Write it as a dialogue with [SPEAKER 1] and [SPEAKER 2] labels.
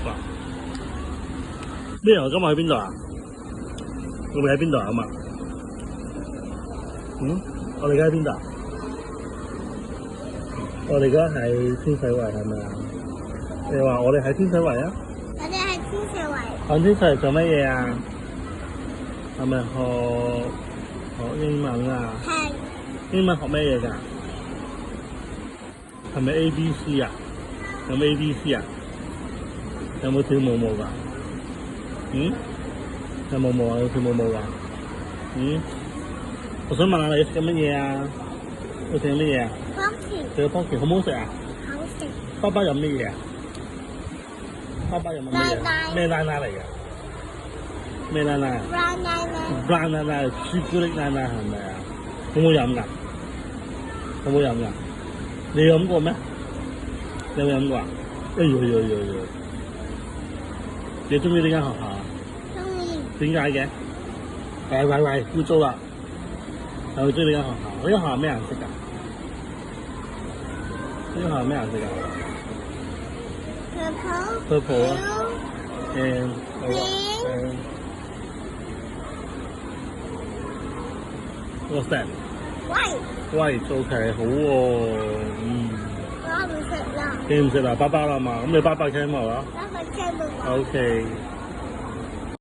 [SPEAKER 1] 哇！咩啊？今日去邊度啊？我哋喺邊度啊嘛？我哋而家喺邊度啊？我哋而家喺天水圍係咪啊？你話我哋喺天水圍啊？
[SPEAKER 2] 我哋喺天水圍。
[SPEAKER 1] 喺天水圍做乜嘢啊？係咪學英文啊？
[SPEAKER 2] 係。
[SPEAKER 1] 英文學咩嘢㗎？係咪 A B C 啊？有冇 A B C 啊？有冇跳舞㗎？有冇舞啊？有跳舞㗎？我想問下你食緊乜嘢啊？你食緊乜嘢啊？
[SPEAKER 2] 方便。
[SPEAKER 1] 食個方便好唔好食啊？
[SPEAKER 2] 好食。
[SPEAKER 1] 爸爸飲乜嘢啊？爸爸飲乜嘢？咩奶奶嚟㗎？咩奶奶啊？brown奶奶，朱古力奶奶係咪啊？好唔好飲㗎？好唔好飲㗎？你飲過咩？你有冇飲過啊？哎呦！你中意呢間學校啊？
[SPEAKER 2] 中意。
[SPEAKER 1] 點解嘅？喂，污糟啦！係咪中意呢間學校？呢間學校咩顏色㗎？呢間學校咩顏色㗎？Purple 啊。and what's that? White OK 好喎，
[SPEAKER 2] 我唔食啦。
[SPEAKER 1] 你唔食啦，爸爸啦嘛，咁你爸爸傾冇啦？
[SPEAKER 2] 爸爸聽到我。
[SPEAKER 1] OK。